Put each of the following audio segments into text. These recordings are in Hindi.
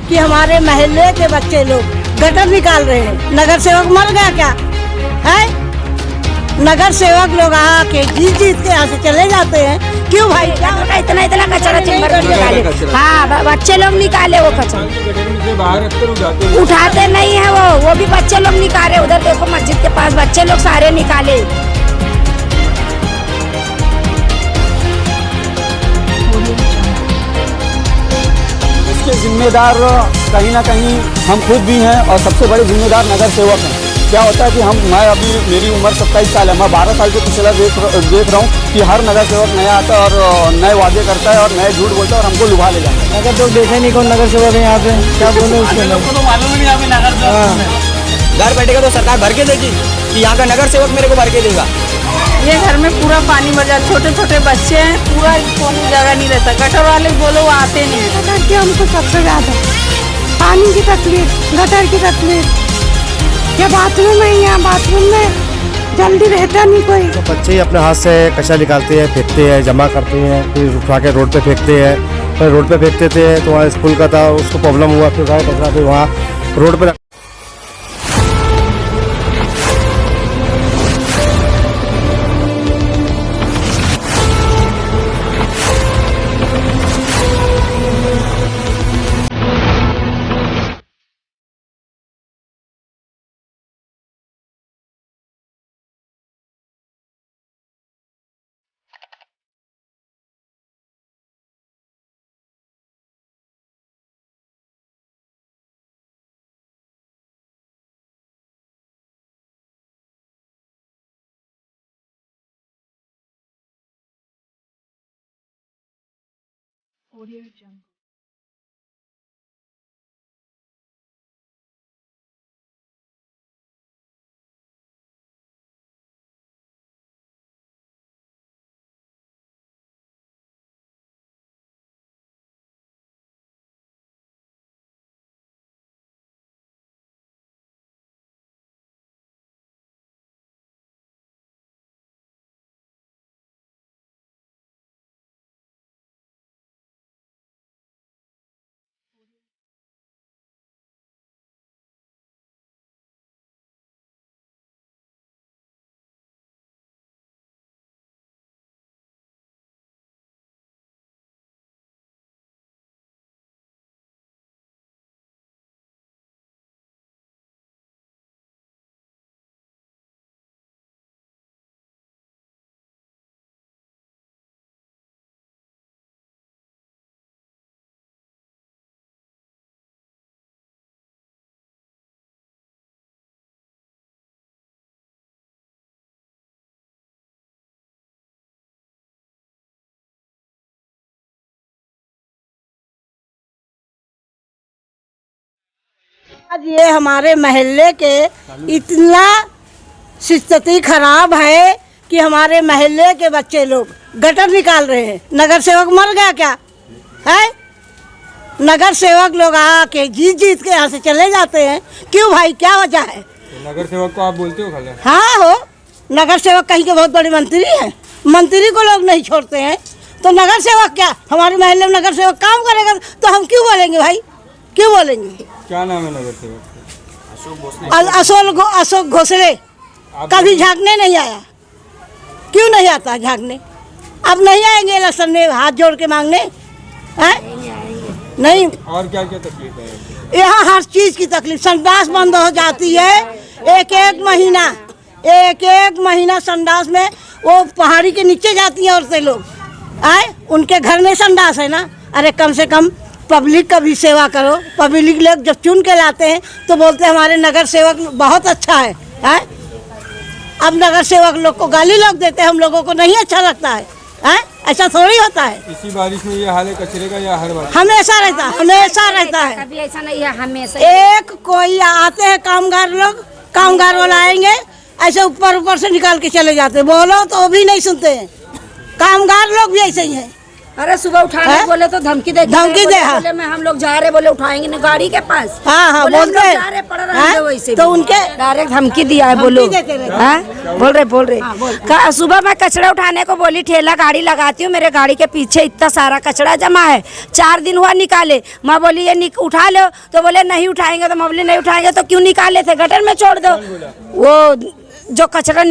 कि हमारे महल्ले के बच्चे लोग गटर निकाल रहे हैं। नगर सेवक मर गया क्या है? नगर सेवक लोग आके जीत के यहाँ से चले जाते हैं। क्यों भाई? क्या इतना कचरा निकाले? हाँ, बच्चे लोग निकाले वो कचरा, उठाते नहीं है वो भी बच्चे लोग निकाले। उधर देखो मस्जिद के पास बच्चे लोग सारे निकाले। इसके जिम्मेदार कहीं ना कहीं हम खुद भी हैं और सबसे बड़े जिम्मेदार नगर सेवक हैं। क्या होता है कि मैं अभी मेरी उम्र 27 साल है, मैं 12 साल से पिछला देख रहा हूँ कि हर नगर सेवक नया आता है और नए वादे करता है और नए झूठ बोलता है और हमको लुभा ले जाता है। नगर तो देखे नहीं कौन नगर सेवक है यहाँ पे, क्या बोले उसके लोग तो मालूम ही नहीं अभी नगर सेवक। घर बैठेगा तो सरकार भर के देगी कि यहाँ का नगर सेवक मेरे को भर के देगा। ये घर में पूरा पानी भर जाता, छोटे छोटे बच्चे हैं, पूरा कोई जगह नहीं रहता। गटर वाले बोलो वो आते नहीं है। गटर की हमको सबसे ज्यादा पानी की तकलीफ, गटर की तकलीफ। ये बाथरूम है, यहाँ बाथरूम में जल्दी रहता नहीं कोई। तो बच्चे ही अपने हाथ से कचरा निकालते हैं, फेंकते हैं, जमा करते हैं, फिर उठा के रोड पे फेंकते हैं। फिर रोड पे फेंकते थे तो वहाँ स्कूल का था, उसको प्रॉब्लम हुआ, फिर कचरा फिर वहाँ रोड पे। आज ये हमारे महल्ले के इतना स्थिति खराब है कि हमारे महल्ले के बच्चे लोग गटर निकाल रहे हैं। नगर सेवक मर गया क्या है? नगर सेवक लोग आके जीत के यहाँ से चले जाते हैं। क्यों भाई? क्या वजह है? तो नगर सेवक को आप बोलते हो खाली? हाँ हो, नगर सेवक कहीं के बहुत बड़े मंत्री हैं, मंत्री को लोग नहीं छोड़ते हैं तो नगर सेवक क्या? हमारे महल्ले में नगर सेवक काम करेगा तो हम क्यों बोलेंगे भाई? क्यों बोलेंगे? क्या नाम है नगर सेवक? अशोक घोसले। कभी झांकने नहीं आया। क्यों नहीं आता झांकने? अब नहीं आएंगे इलेक्शन में हाथ जोड़ के मांगने हैं? नहीं। और क्या क्या तकलीफ है? यहाँ हर चीज की तकलीफ। संडास बंद हो जाती है एक एक महीना संडास में। वो पहाड़ी के नीचे जाती हैं औरतें लोग, आए उनके घर में संडास है ना। अरे कम से कम पब्लिक का भी सेवा करो। पब्लिक लोग जब चुन के लाते हैं तो बोलते हैं हमारे नगर सेवक बहुत अच्छा है। अब नगर सेवक लोग को गाली लोग देते हैं, हम लोगों को नहीं अच्छा लगता है। ऐसा थोड़ी होता है। इसी बारिश में ये हाल है कचरे का या हर बार? हमेशा रहता है, हमेशा रहता है। कभी ऐसा नहीं है, हमेशा। एक कोई आते हैं कामगार लोग, कामगार वाला आएंगे ऐसे ऊपर से निकाल के चले जाते, बोलो तो भी नहीं सुनते हैं। कामगार लोग भी ऐसे ही हैं। अरे सुबह उठाने हैं? बोले तो धमकी दे धमकी दे, हाँ। बोले मैं हम लोग जा रहे, बोले उठाएंगे ना गाड़ी के पास। हाँ हाँ बोले हम बोलते लोग हैं। जा रहे, पड़ रहे हैं? हैं वैसे तो भी। उनके डायरेक्ट धमकी दिया है, बोलो देते रहते हैं। हाँ? बोल रहे सुबह मैं कचरा उठाने को बोली, ठेला गाड़ी लगाती हूँ, मेरे गाड़ी के पीछे इतना सारा कचरा जमा है, 4 दिन हुआ निकाले। मैं बोली ये उठा लो, तो बोले नहीं उठाएंगे। तो मैं बोली नहीं उठाएंगे तो क्यों निकाले थे, गटर में छोड़ दो। वो जो कचरा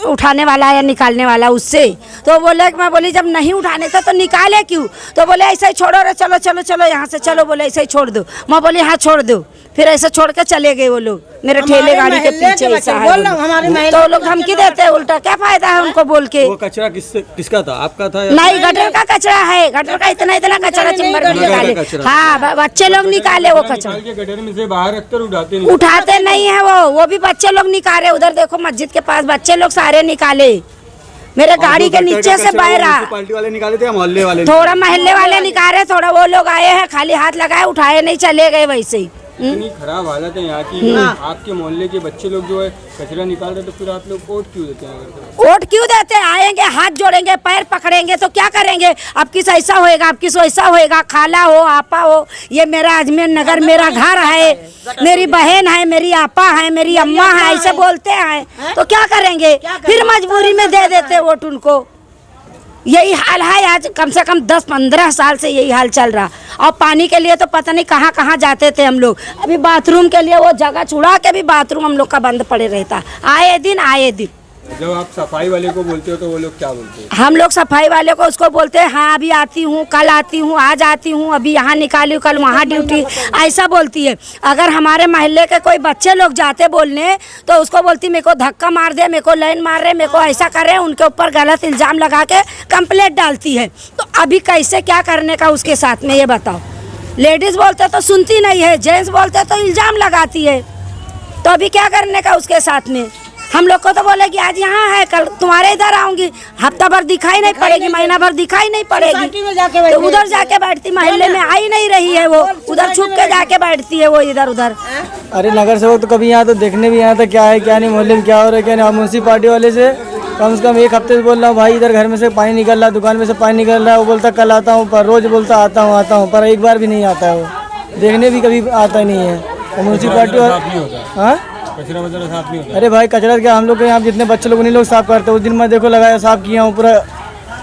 उठाने वाला है या निकालने वाला उससे, तो बोले मैं बोली जब नहीं उठाने थे तो निकाले क्यों। तो बोले ऐसे ही छोड़ो रे, चलो चलो चलो यहाँ से चलो, बोले ऐसे ही छोड़ दो। मैं बोली हाँ छोड़ दो। फिर ऐसे छोड़ के चले गए वो लोग, मेरे ठेले गाड़ी के पीछे ऐसा है बोल रहा हूँ, हमारे महल्ले तो वो लोग धमकी देते हैं उल्टा, क्या फायदा है उनको बोल के। वो कचरा किसका था, आपका था? नहीं गटर का कचरा है, गटर का इतना इतना कचरा चिंबर में निकाले। हाँ बच्चे लोग निकाले वो कचरा, गटर में से बाहर रखकर उठाते उठाते नहीं है वो भी बच्चे लोग निकाले। उधर देखो मस्जिद के पास बच्चे लोग सारे निकाले, मेरे गाड़ी के नीचे से बह रहा। पार्टी वाले निकाले थे या मोहल्ले वाले? थोड़ा महल्ले वाले निकाले, थोड़ा वो लोग आए हैं, खाली हाथ लगाए, उठाए नहीं, चले गए वैसे ही। इतनी खराब हालत है यहाँ की। आपके मोहल्ले के बच्चे लोग जो है कचरा निकाल रहे, तो फिर आप लोग वोट क्यों देते हैं? वोट क्यों देते हैं? आएंगे, हाथ जोड़ेंगे, पैर पकड़ेंगे तो क्या करेंगे? अब किस ऐसा होएगा, अब किस वैसा होएगा, खाला हो आपा हो, ये मेरा अजमेर नगर मेरा घर है, मेरी बहन है, मेरी आपा है, मेरी अम्मा है, ऐसे बोलते हैं तो क्या करेंगे? फिर मजबूरी में दे देते वोट उनको। यही हाल है आज, कम से कम 10-15 साल से यही हाल चल रहा। और पानी के लिए तो पता नहीं कहाँ कहाँ जाते थे हम लोग। अभी बाथरूम के लिए वो जगह छुड़ा के भी बाथरूम हम लोग का बंद पड़े रहता, आए दिन। जब आप सफाई वाले को बोलते हो तो वो लोग क्या बोलते हैं? हम लोग सफाई वाले को उसको बोलते हैं हाँ अभी आती हूँ, कल आती हूँ, आज आती हूँ, अभी यहाँ निकाली हूँ, कल वहाँ ड्यूटी, ऐसा बोलती है। अगर हमारे महल्ले के कोई बच्चे लोग जाते बोलने तो उसको बोलती मेरे को धक्का मार दे, मेरे को लाइन मार रहे, मेरे को ऐसा कर रहे, उनके ऊपर गलत इल्ज़ाम लगा के कंप्लेंट डालती है। तो अभी कैसे क्या करने का उसके साथ में, ये बताओ। लेडीज़ बोलते तो सुनती नहीं है, जेंट्स बोलते तो इल्ज़ाम लगाती है, तो अभी क्या करने का उसके साथ में। हम लोग को तो बोले कि आज यहाँ है, कल तुम्हारे इधर आऊंगी, हफ्ता भर दिखाई नहीं पड़ेगी, महीना भर दिखाई नहीं पड़ेगी, तो उधर जाके बैठती, महल्ले में आई नहीं रही है वो, उधर छुप के जाके बैठती है वो इधर उधर। अरे नगर सेवक तो कभी यहाँ तो देखने भी आया था, क्या है क्या नहीं, मोहल्ले में क्या हो रहा है क्या नहीं। म्यूनसिपालिटी वाले से कम 1 हफ्ते से बोल रहा हूँ भाई इधर घर में से पानी निकल रहा है, दुकान में से पानी निकल रहा है। वो बोलता कल आता हूँ, पर रोज बोलता आता हूँ, पर एक बार भी नहीं आता है, वो देखने भी कभी आता नहीं है। म्यूनसिपालिटी हाँ कचरा वगैरह साफ नहीं होता? अरे भाई कचरा क्या, हम लोग के यहाँ जितने बच्चे लोग उन्हीं लोग साफ करते हैं। उस दिन मैं देखो लगाया, साफ किया हूँ पूरा,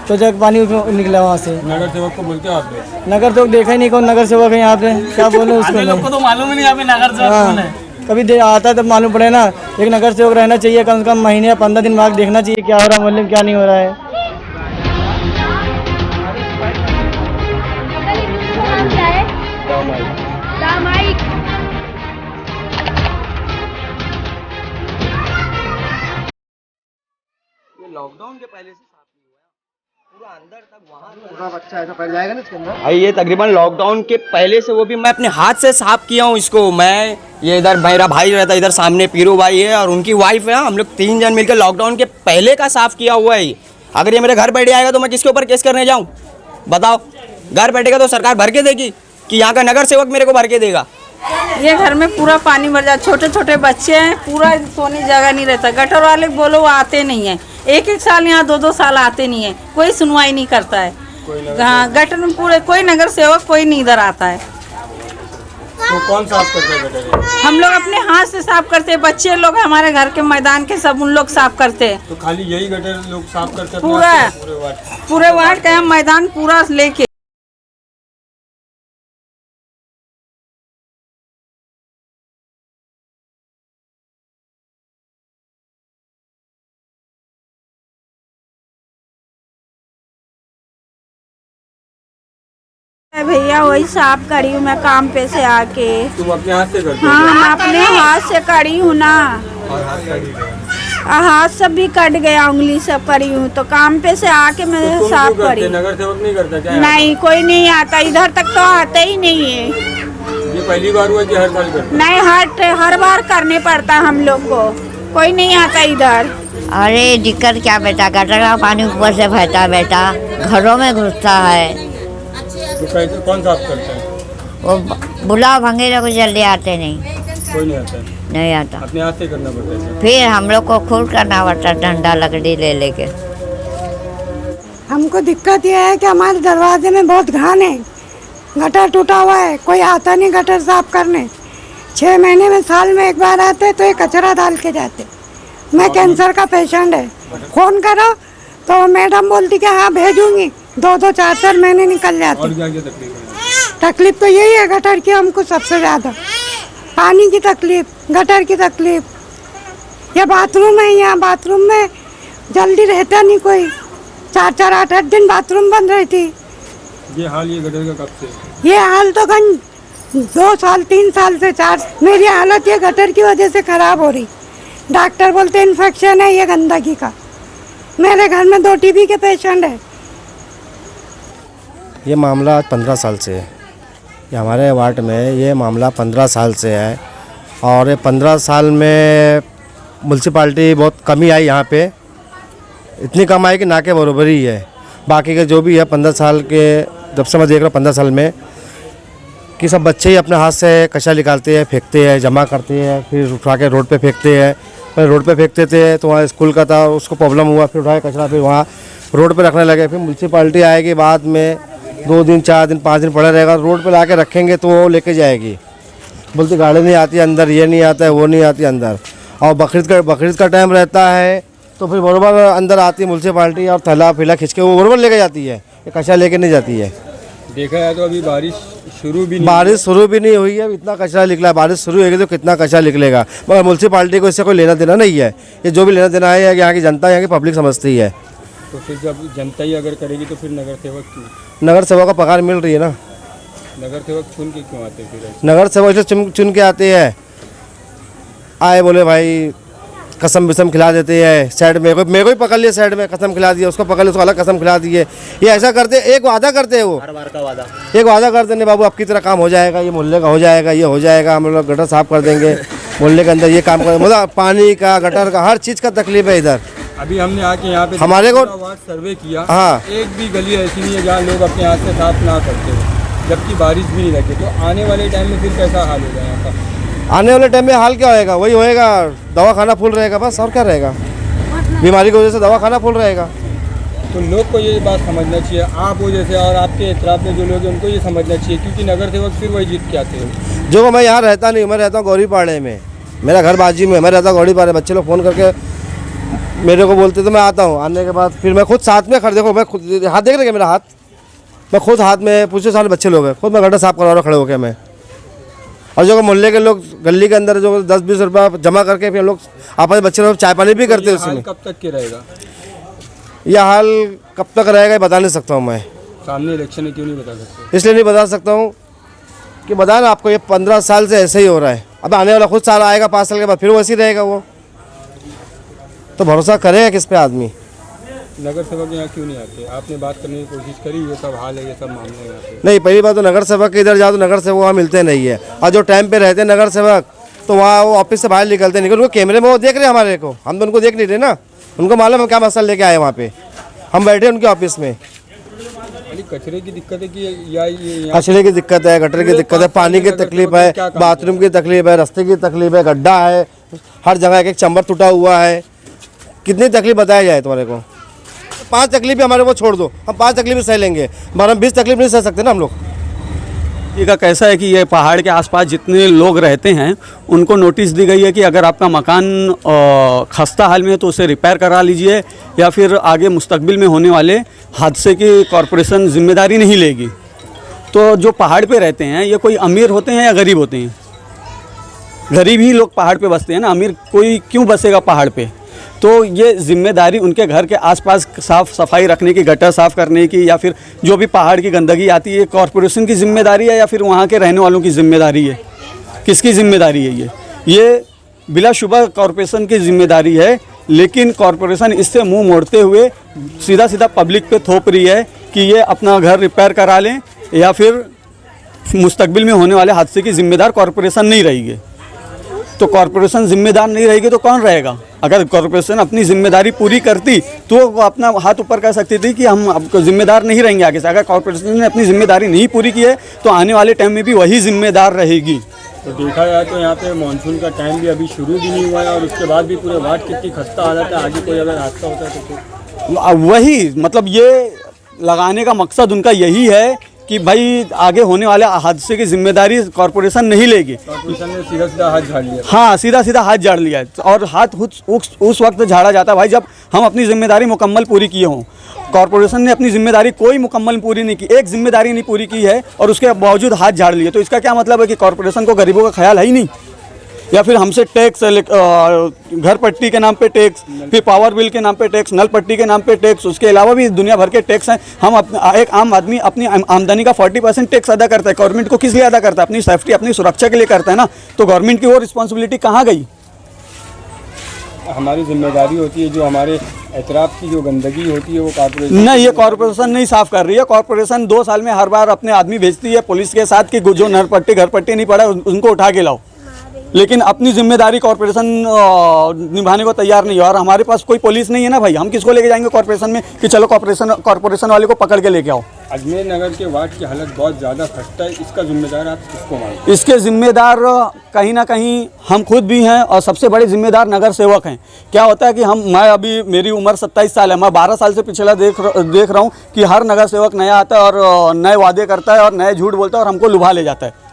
तो जब पानी निकला वहाँ से। नगर सेवक को बोलते हो आप? नगर सेवक देखा ही नहीं कौन नगर सेवक है यहाँ पे, क्या बोले उसको। लोग को तो मालूम ही नहीं यहाँ पे नगर सेवक कौन है। कभी आता तब मालूम पड़े ना। एक नगर सेवक रहना चाहिए, कम से कम महीने या 15 दिन बाद देखना चाहिए क्या हो रहा है मोहल्ले में, क्या नहीं हो रहा है। लॉकडाउन के पहले से साफ नहीं हुआ, पूरा अंदर तक वहाँ पूरा बच्चा ऐसा फैल जाएगा ना इसके अंदर। भाई ये तकरीबन लॉकडाउन के पहले से, वो भी मैं अपने हाथ से साफ किया हूँ इसको। मैं ये इधर मेरा भाई रहता है, इधर सामने पीरू भाई है और उनकी वाइफ है, हम लोग 3 जन मिलकर लॉकडाउन के पहले का साफ किया हुआ है। अगर ये मेरे घर बैठ जाएगा तो मैं किसके ऊपर केस करने जाऊँ बताओ? घर बैठेगा तो सरकार भर के देगी कि यहाँ का नगर सेवक मेरे को भर के देगा? ये घर में पूरा पानी भर जाता, छोटे छोटे बच्चे हैं, पूरा सोने जगह नहीं रहता। गटर वाले बोलो वो आते नहीं है, 1-1 साल यहाँ 2-2 साल आते नहीं है, कोई सुनवाई नहीं करता है। हाँ गटर में पूरे कोई नगर सेवक कोई नहीं इधर आता है। तो कौन साफ करता है गटर? हम लोग अपने हाथ से साफ करते हैं, बच्चे लोग हमारे घर के मैदान के सब उन लोग साफ करते हैं। तो खाली यही गटर लोग साफ करते हैं पूरे वार्ड का मैदान पूरा लेके। भैया वही साफ करी हूँ मैं काम पे से आके। तुम अपने हाथ से करते हो? हाँ मैं अपने हाथ से करी हूँ ना, और हाथ कटी? हाथ सब भी कट गया, उंगली सब करी हूँ, तो काम पे से आके मैं तुम साफ क्यों करते? करी। नगर सेवक नहीं करता क्या? नहीं कोई नहीं आता इधर तक, तो आता ही नहीं है। ये पहली बार हुआ कि हर साल करते? नहीं हर बार करने पड़ता हम लोग को, कोई नहीं आता इधर। अरे दिक्कत क्या बेटा, गटर का पानी ऊपर से बहता है बेटा, घरों में घुसता है। तो कैसे कौन साफ करता है? वो बुलाओ भंगेरे को जल्दी आते नहीं, कोई नहीं आता? नहीं आता। अपने हाथ से करना पड़ता है? फिर हम लोग को खुद करना पड़ता, डंडा लकड़ी ले लेके। हमको दिक्कत ये है कि हमारे दरवाजे में बहुत घान है, गटर टूटा हुआ है, कोई आता नहीं गटर साफ करने। 6 महीने में साल में एक बार आते तो ये कचरा डाल के जाते। मैं कैंसर का पेशेंट है, फ़ोन करो तो मैडम बोलती कि हाँ भेजूंगी, 2-2 4-4 महीने निकल जाते। और क्या क्या तकलीफ है? तकलीफ तो यही है गटर की, हमको सबसे ज़्यादा पानी की तकलीफ, गटर की तकलीफ। ये बाथरूम है, यहाँ बाथरूम में जल्दी रहता नहीं कोई, 4-4 8-8 दिन बाथरूम बंद रहती। ये हाल ये गटर का कब से? ये हाल तो गन 2 साल 3 साल से 4, मेरी हालत ये गटर की वजह से ख़राब हो रही। डॉक्टर बोलते इन्फेक्शन है ये गंदगी का। मेरे घर में 2 टीबी के पेशेंट है। ये मामला 15 साल से है। ये हमारे वार्ड में ये मामला 15 साल से है और ये 15 साल में म्यूनसिपाल्टी बहुत कमी आई यहाँ पे, इतनी कम आई कि ना के बराबर ही है। बाकी के जो भी है 15 साल के, जब से मैं देख रहा हूँ 15 साल में कि सब बच्चे ही अपने हाथ से कचरा निकालते हैं, फेंकते हैं, जमा करते हैं, फिर उठा के रोड पे फेंकते हैं। फिर रोड पे फेंकते थे तो वहाँ स्कूल का था, उसको प्रॉब्लम हुआ, फिर उठाए कचरा फिर वहाँ रोड पे रखने लगे। फिर म्यूनसिपाल्टी आएगी बाद में 2 दिन 4 दिन 5 दिन पड़ा रहेगा, रोड पे ला के रखेंगे तो वो लेके जाएगी। बोलती गाड़ी नहीं आती अंदर, ये नहीं आता है, वो नहीं आती अंदर। और बकरीद का टाइम रहता है तो फिर बराबर अंदर आती है म्यूनसिपाल्टी और थैला फिला खींच के वो बराबर लेके जाती है, ये कचरा लेके नहीं जाती है। देखा जाए तो अभी बारिश शुरू भी नहीं हुई है, इतना कचरा निकला है। बारिश शुरू होगी तो कितना कचरा निकलेगा, मगर म्यूनसिपाल्टी को इससे कोई लेना देना नहीं है। ये जो भी लेना देना है यहाँ की जनता, यहाँ की पब्लिक समझती है। तो फिर जब जनता ही अगर करेगी तो फिर नगर सेवक क्यों? नगर सेवक का पगार मिल रही है ना, नगर सेवक चुन के क्यों आते फिर? नगर सेवक इसलिए चुन के आते हैं, आए बोले भाई कसम विसम खिला देते हैं। साइड में मेरे को ही पकड़ लिया, साइड में कसम खिला दिया, उसको पकड़ लिया, उसको अलग कसम खिला दिए। ये ऐसा करते, एक वादा करते हैं, वो हर बार का वादा, एक वादा करते नहीं बाबू आपकी तरह काम हो जाएगा, ये मोहल्ले का हो जाएगा, ये हो जाएगा, हम लोग गटर साफ कर देंगे, मोहल्ले के अंदर ये काम कर, मतलब पानी का, गटर का, हर चीज़ का तकलीफ है इधर। अभी हमने आके यहाँ पे हमारे को वार्ड सर्वे किया, हाँ, एक भी गली ऐसी नहीं है जहाँ लोग अपने हाथ से साफ ना करते हो, जबकि बारिश भी नहीं लगे। तो आने वाले टाइम में फिर कैसा हाल होगा यहाँ का? आने वाले टाइम में हाल क्या होएगा, वही होएगा, दवाखाना फुल रहेगा बस, और क्या रहेगा। बीमारी की वजह से दवाखाना फुल रहेगा। तो लोग को ये बात समझना चाहिए, आप वो जैसे और आपके इतराफ में जो लोग हैं उनको ये समझना चाहिए, क्योंकि नगर सेवक फिर वही जीत के आते हैं। जो मैं यहाँ रहता नहीं, मैं रहता हूँ गौरीपाड़े में, मेरा घर बाजी में, मैं रहता हूँ गौरीपाड़े। बच्चे लोग फ़ोन करके मेरे को बोलते तो मैं आता हूँ, आने के बाद फिर मैं खुद साथ में खड़े, देखो मैं खुद हाथ देख रहे मेरा हाथ, मैं खुद हाथ में पूछे सारे बच्चे लोग हैं, खुद मैं गड्ढा साफ करवा रहा हूँ खड़े होकर मैं। और जो मोहल्ले के लोग गली के अंदर जो 10-20 रुपया जमा करके फिर लोग आपस बच्चे लोग चाय पानी भी करते हैं उसमें। कब तक के रहेगा यह हाल, कब तक रहेगा ये बता नहीं सकता हूँ मैं। सामने इलेक्शन है, क्यों नहीं बता सकते? इसलिए नहीं बता सकता हूँ कि बता ना आपको, ये 15 साल से ऐसे ही हो रहा है। अब आने वाला खुद साल आएगा, 5 साल के बाद फिर वैसे ही रहेगा वो, तो भरोसा करेगा किस पे आदमी। नगर सेवक यहाँ क्यों नहीं आते? आपने बात करने की कोशिश करी, ये सब हाल है, ये सब मामले हैं यहाँ पे? नहीं, पहली बात तो नगर सेवक के इधर जाओ तो नगर सेवक वहाँ मिलते नहीं है, और जो टाइम पे रहते हैं नगर सेवक तो वहाँ वो ऑफिस से बाहर निकलते नहीं, उनको कैमरे में वो देख रहे हैं हमारे को, हम तो उनको देख नहीं रहे ना, उनको मालूम हम क्या मसला लेके आए वहाँ पे, हम बैठे उनके ऑफिस में। कचरे की दिक्कत है कि या ये कचरे की दिक्कत है, गटर की दिक्कत है, पानी की तकलीफ है, बाथरूम की तकलीफ है, रास्ते की तकलीफ है, गड्ढा है, हर जगह एक चंबर टूटा हुआ है। कितनी तकलीफ बताया जाए तुम्हारे को? 5 तकलीफ हमारे को छोड़ दो, हम 5 तकलीफ सह लेंगे, मगर हम 20 तकलीफ नहीं सह सकते ना हम लोग। का कैसा है कि ये पहाड़ के आसपास जितने लोग रहते हैं उनको नोटिस दी गई है कि अगर आपका मकान खस्ता हाल में है तो उसे रिपेयर करा लीजिए, या फिर आगे मुस्तकबिल में होने वाले हादसे की कॉरपोरेशन जिम्मेदारी नहीं लेगी। तो जो पहाड़ पे रहते हैं ये कोई अमीर होते हैं या गरीब होते हैं? गरीब ही लोग पहाड़ पे बसते हैं ना, अमीर कोई क्यों बसेगा पहाड़ पे? तो ये जिम्मेदारी उनके घर के आसपास साफ़ सफाई रखने की, गटर साफ़ करने की, या फिर जो भी पहाड़ की गंदगी आती है कॉरपोरेशन की जिम्मेदारी है या फिर वहाँ के रहने वालों की जिम्मेदारी है? किसकी जिम्मेदारी है ये बिलाशुबा कॉरपोरेशन की जिम्मेदारी है, लेकिन कॉरपोरेशन इससे मुंह मोड़ते हुए सीधा सीधा पब्लिक पे थोप रही है कि ये अपना घर रिपेयर करा लें, या फिर मुस्तकबिल में होने वाले हादसे की जिम्मेदार कॉरपोरेशन नहीं रहेगी। तो कॉरपोरेशन जिम्मेदार नहीं रहेगी तो कौन रहेगा? अगर कॉरपोरेशन अपनी जिम्मेदारी पूरी करती तो वो अपना हाथ ऊपर कर सकती थी कि हम आपको जिम्मेदार नहीं रहेंगे आगे से। अगर कॉरपोरेशन ने अपनी जिम्मेदारी नहीं पूरी की है तो आने वाले टाइम में भी वही जिम्मेदार रहेगी। तो देखा जाए तो यहाँ पे मानसून का टाइम भी अभी शुरू भी नहीं हुआ है और उसके बाद भी पूरे वार्ड कितनी खस्ता हालत है। आगे कोई अगर हादसा होता है तो वही मतलब ये लगाने का मकसद उनका यही है कि भाई आगे होने वाले हादसे की जिम्मेदारी कॉरपोरेशन नहीं लेगी। कॉरपोरेशन ने सीधा सीधा हाथ झाड़ लिया। हाँ, सीधा सीधा हाथ झाड़ लिया है और हाथ उस वक्त झाड़ा जाता है भाई जब हम अपनी जिम्मेदारी मुकम्मल पूरी किए हों। कॉरपोरेशन ने अपनी जिम्मेदारी कोई मुकम्मल पूरी नहीं की, एक जिम्मेदारी नहीं पूरी की है और उसके बावजूद हाथ झाड़ लिए। तो इसका क्या मतलब है कि कॉरपोरेशन को गरीबों का ख्याल है ही नहीं, या फिर हमसे टैक्स, घर पट्टी के नाम पे टैक्स, फिर पावर बिल के नाम पे टैक्स, नल पट्टी के नाम पे टैक्स, उसके अलावा भी दुनिया भर के टैक्स हैं। हम एक आम आदमी अपनी आमदनी का 40% टैक्स अदा करता है। गवर्नमेंट को किस लिए अदा करता है? अपनी सेफ्टी, अपनी सुरक्षा के लिए करता है ना। तो गवर्नमेंट की वो रिस्पॉन्सिबिलिटी कहाँ गई? हमारी जिम्मेदारी होती है जो हमारे एतराफ़ की जो गंदगी होती है वो कॉरपोरेशन नहीं, ये कॉरपोरेशन नहीं साफ़ कर रही है। कॉरपोरेशन 2 साल में हर बार अपने आदमी भेजती है पुलिस के साथ कि जो नल पट्टी, घर पट्टी नहीं पड़ा उनको उठा के लाओ, लेकिन अपनी जिम्मेदारी कॉरपोरेशन निभाने को तैयार नहीं है। और हमारे पास कोई पुलिस नहीं है ना भाई, हम किसको लेके जाएंगे कॉरपोरेशन में कि चलो कॉरपोरेशन वाले को पकड़ के लेके आओ। अजमेर नगर के वार्ड की हालत बहुत ज़्यादा खस्ता है, इसका जिम्मेदार आप किसको मानते हैं? इसके जिम्मेदार कहीं ना कहीं हम खुद भी हैं और सबसे बड़े जिम्मेदार नगर सेवक हैं। क्या होता है कि मैं अभी मेरी उम्र 27 साल है, मैं 12 साल से पिछला देख रहा हूँ कि हर नगर सेवक नया आता है और नए वादे करता है और नए झूठ बोलता है और हमको लुभा ले जाता है।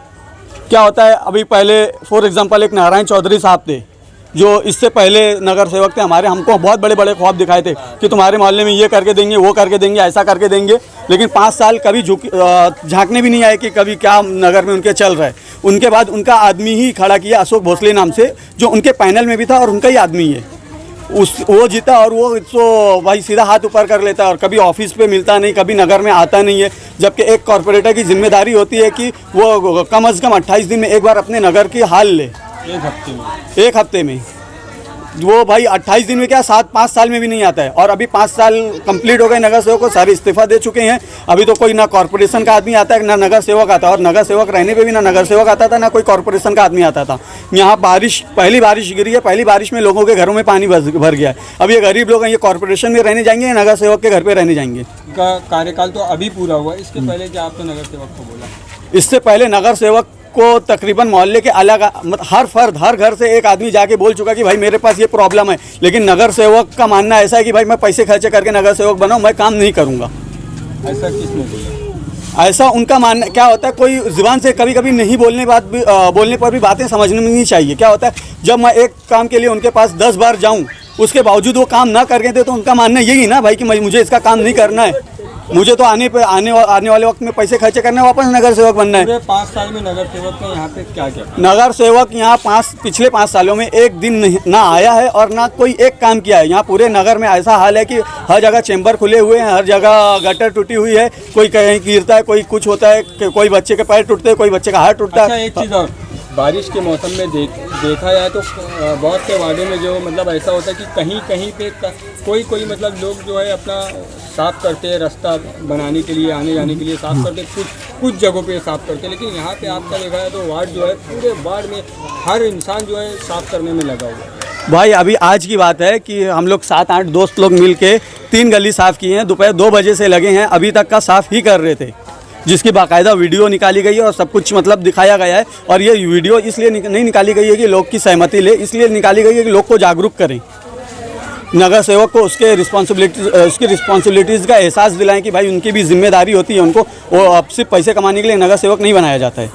क्या होता है, अभी पहले फॉर एग्जांपल एक नारायण चौधरी साहब थे जो इससे पहले नगर सेवक थे हमारे, हमको बहुत बड़े बड़े ख्वाब दिखाए थे कि तुम्हारे मोहल्ले में ये करके देंगे, वो करके देंगे, ऐसा करके देंगे। लेकिन 5 साल कभी झांकने भी नहीं आए कि कभी क्या नगर में उनके चल रहा है। उनके बाद उनका आदमी ही खड़ा किया अशोक भोसले नाम से, जो उनके पैनल में भी था और उनका ही आदमी है। वो जीता और वो तो भाई सीधा हाथ ऊपर कर लेता है और कभी ऑफिस पे मिलता नहीं, कभी नगर में आता नहीं है। जबकि एक कॉरपोरेटर की जिम्मेदारी होती है कि वो कम से कम 28 दिन में एक बार अपने नगर की हाल ले। एक हफ्ते में वो भाई 28 दिन में क्या 5 साल में भी नहीं आता है। और अभी 5 साल कंप्लीट हो गए, नगर सेवक को सारे इस्तीफा दे चुके हैं। अभी तो कोई ना कॉरपोरेशन का आदमी आता है ना नगर सेवक आता है, और नगर सेवक रहने पे भी ना नगर सेवक आता था ना कोई कॉरपोरेशन का आदमी आता था। यहाँ पहली बारिश गिरी है, पहली बारिश में लोगों के घरों में पानी भर गया है। अब ये गरीब लोग हैं, ये कॉरपोरेशन में रहने जाएंगे या नगर सेवक के घर पर रहने जाएंगे? इनका कार्यकाल तो अभी पूरा हुआ, इसके पहले क्या आपने नगर सेवक को बोला? इससे पहले नगर सेवक को तकरीबन मोहल्ले के अलग हर फर्द, हर घर से एक आदमी जाके बोल चुका कि भाई मेरे पास ये प्रॉब्लम है। लेकिन नगर सेवक का मानना ऐसा है कि भाई मैं पैसे खर्चे करके नगर सेवक बनाऊं, मैं काम नहीं करूंगा। ऐसा किसने बोला? ऐसा उनका मानना। क्या होता है, कोई जुबान से कभी कभी नहीं बोलने पर भी बातें समझने में नहीं चाहिए। क्या होता है, जब मैं एक काम के लिए उनके पास 10 बार जाऊँ, उसके बावजूद वो काम ना करके थे, तो उनका मानना यही ना भाई कि मुझे इसका काम नहीं करना है, मुझे तो आने वाले वक्त में पैसे खर्चे करने, वापस नगर सेवक बनना है। 5 साल में नगर सेवक ने यहाँ पे क्या क्या? नगर सेवक यहाँ पिछले 5 सालों में एक दिन ना आया है और ना कोई एक काम किया है। यहाँ पूरे नगर में ऐसा हाल है कि हर जगह चेंबर खुले हुए हैं, हर जगह गटर टूटी हुई है, कोई कहीं गिरता है, कोई कुछ होता है, कोई बच्चे के पैर टूटते हैं, कोई बच्चे का हाथ टूटता है। एक चीज़ और, बारिश के मौसम में देखा जाए तो बहुत से वार्डों में जो मतलब ऐसा होता है कि कहीं कहीं पे कोई मतलब लोग जो है अपना साफ़ करते हैं, रास्ता बनाने के लिए, आने जाने के लिए साफ़ करते हैं, कुछ जगहों पे साफ़ करते हैं। लेकिन यहाँ पे आपका देखा है तो वार्ड जो है, पूरे वार्ड में हर इंसान जो है साफ़ करने में लगा हुआ है। भाई अभी आज की बात है कि हम लोग 7-8 दोस्त लोग मिल के 3 गली साफ़ किए हैं, दोपहर 2 बजे से लगे हैं, अभी तक का साफ़ ही कर रहे थे, जिसकी बाकायदा वीडियो निकाली गई है और सब कुछ मतलब दिखाया गया है। और ये वीडियो इसलिए नहीं निकाली गई है कि लोग की सहमति ले, इसलिए निकाली गई है कि लोग को जागरूक करें, नगर सेवक को उसकी रिस्पॉन्सिबिलिटीज़ का एहसास दिलाएं कि भाई उनकी भी जिम्मेदारी होती है, उनको वो अब सिर्फ पैसे कमाने के लिए नगर सेवक नहीं बनाया जाता है।